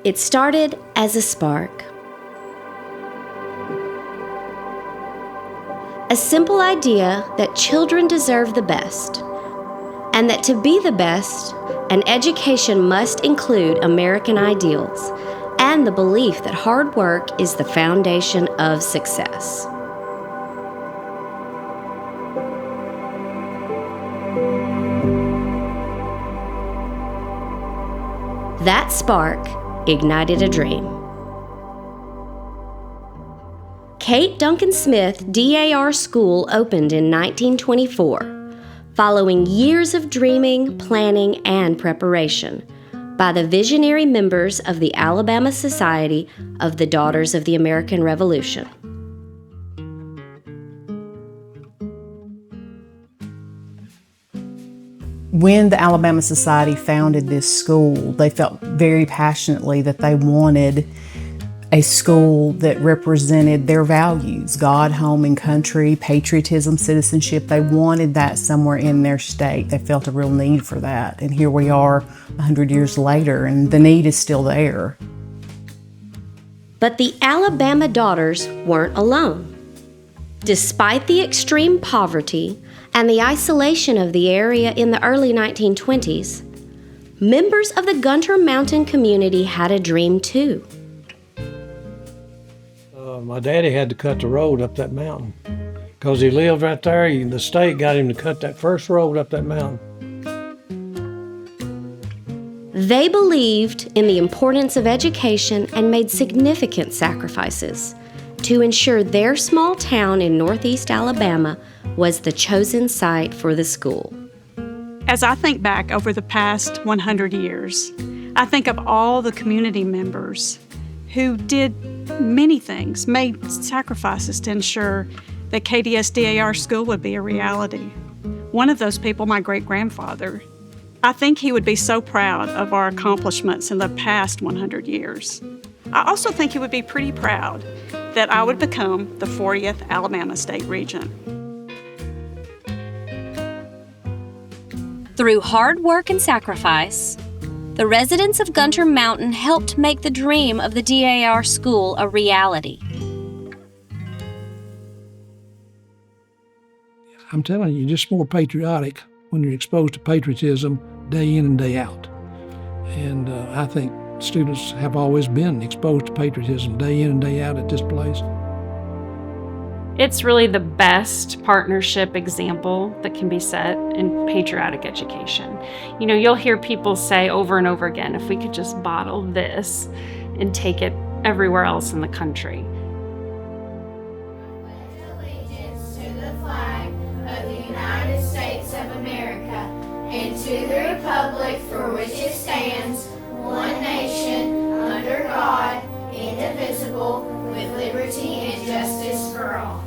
It started as a spark. A simple idea that children deserve the best, and that to be the best, an education must include American ideals and the belief that hard work is the foundation of success. That spark ignited a dream. Kate Duncan Smith DAR School opened in 1924, following years of dreaming, planning, and preparation by the visionary members of the Alabama Society of the Daughters of the American Revolution. When the Alabama Society founded this school, they felt very passionately that they wanted a school that represented their values, God, home, and country, patriotism, citizenship. They wanted that somewhere in their state. They felt a real need for that. And here we are 100 years later, and the need is still there. But the Alabama Daughters weren't alone. Despite the extreme poverty and the isolation of the area in the early 1920s, members of the Gunter Mountain community had a dream too. My daddy had to cut the road up that mountain because he lived right there. The state got him to cut that first road up that mountain. They believed in the importance of education and made significant sacrifices to ensure their small town in northeast Alabama was the chosen site for the school. As I think back over the past 100 years, I think of all the community members who did many things, made sacrifices to ensure that KDS DAR School would be a reality. One of those people, my great-grandfather, I think he would be so proud of our accomplishments in the past 100 years. I also think he would be pretty proud that I would become the 40th Alabama State Regent. Through hard work and sacrifice, the residents of Gunter Mountain helped make the dream of the DAR School a reality. I'm telling you, you're just more patriotic when you're exposed to patriotism day in and day out. And I think students have always been exposed to patriotism day in and day out at this place. It's really the best partnership example that can be set in patriotic education. You know, you'll hear people say over and over again, if we could just bottle this and take it everywhere else in the country. Allegiance to the flag of the United States of America and to the republic for which it stands, one nation, under God, indivisible, with liberty and justice for all.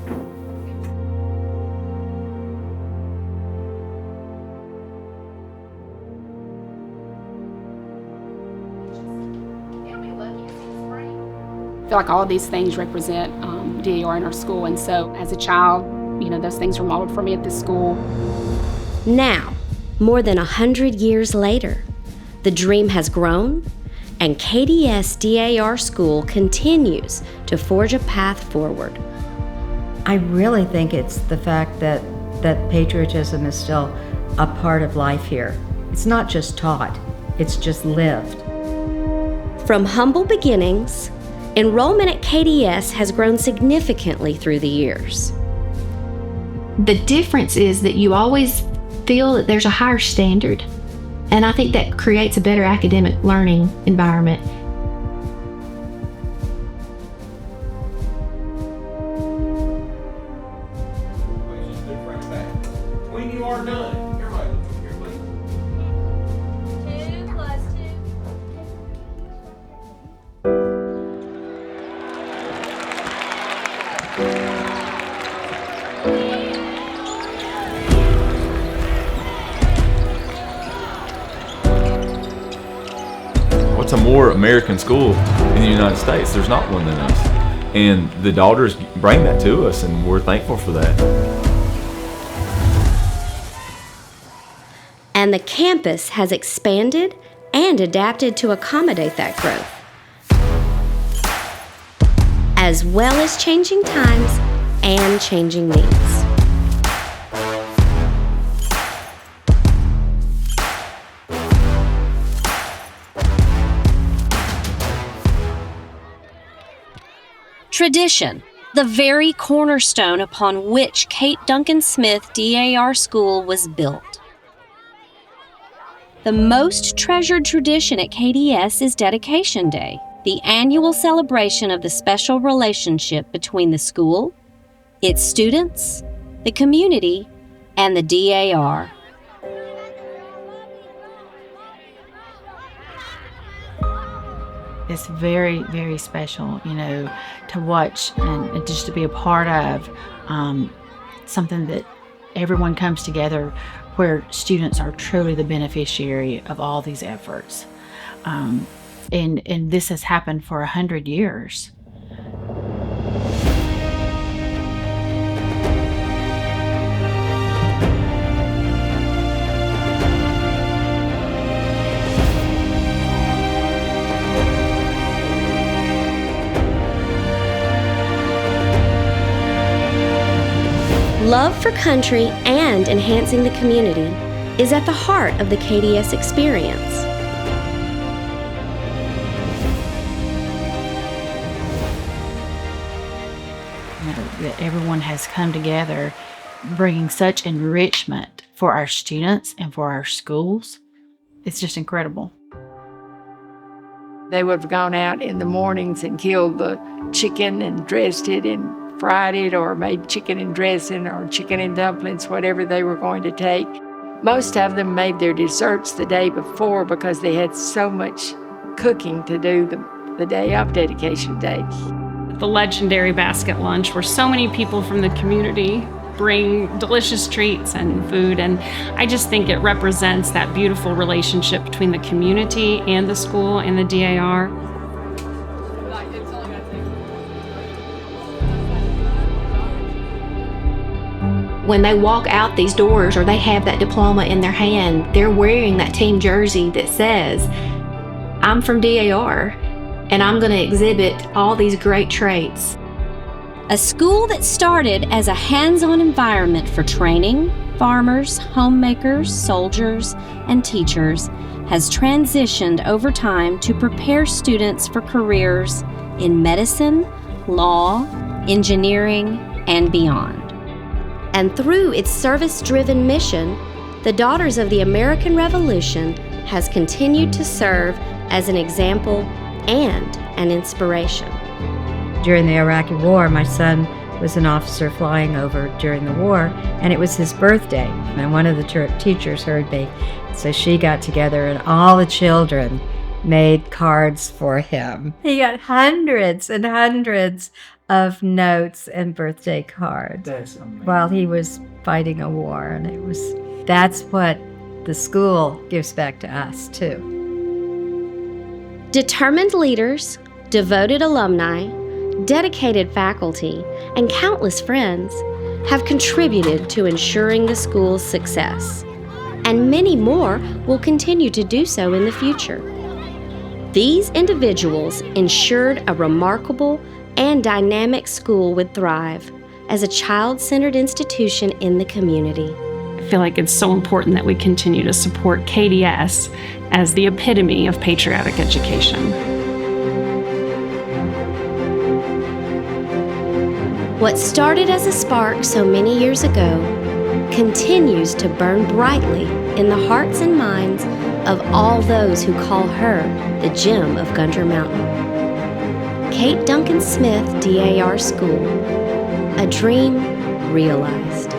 I feel like all these things represent DAR in our school, and so as a child, you know, those things were modeled for me at this school. Now, more than 100 years later, the dream has grown, and KDS DAR School continues to forge a path forward. I really think it's the fact that patriotism is still a part of life here. It's not just taught, it's just lived. From humble beginnings, enrollment at KDS has grown significantly through the years. The difference is that you always feel that there's a higher standard, and I think that creates a better academic learning environment. When you are done, everybody look up here, please. 2 plus 2. What's a more American school in the United States? There's not one than us. And the daughters bring that to us, and we're thankful for that. And the campus has expanded and adapted to accommodate that growth, as well as changing times and changing needs. Tradition, the very cornerstone upon which Kate Duncan Smith DAR School was built. The most treasured tradition at KDS is Dedication Day, the annual celebration of the special relationship between the school, its students, the community, and the DAR. It's very, very special, to watch and just to be a part of something that everyone comes together where students are truly the beneficiary of all these efforts. And this has happened for 100 years. Love for country and enhancing the community is at the heart of the KDS experience. That everyone has come together, bringing such enrichment for our students and for our schools. It's just incredible. They would have gone out in the mornings and killed the chicken and dressed it and fried it, or made chicken and dressing or chicken and dumplings, whatever they were going to take. Most of them made their desserts the day before because they had so much cooking to do the day of Dedication Day. The legendary basket lunch, where so many people from the community bring delicious treats and food, and I just think it represents that beautiful relationship between the community and the school and the DAR. When they walk out these doors or they have that diploma in their hand, they're wearing that team jersey that says, I'm from DAR, and I'm going to exhibit all these great traits. A school that started as a hands-on environment for training farmers, homemakers, soldiers, and teachers has transitioned over time to prepare students for careers in medicine, law, engineering, and beyond. And through its service-driven mission, the Daughters of the American Revolution has continued to serve as an example and an inspiration. During the Iraqi War, my son was an officer flying over during the war, and it was his birthday. And one of the teachers heard me, so she got together and all the children made cards for him. He got hundreds and hundreds of notes and birthday cards while he was fighting a war, and that's what the school gives back to us too. Determined leaders, devoted alumni, dedicated faculty, and countless friends have contributed to ensuring the school's success, and many more will continue to do so in the future. These individuals ensured a remarkable and dynamic school would thrive as a child-centered institution in the community. I feel like it's so important that we continue to support KDS as the epitome of patriotic education. What started as a spark so many years ago continues to burn brightly in the hearts and minds of all those who call her the gem of Gunter Mountain. Kate Duncan Smith DAR School, a dream realized.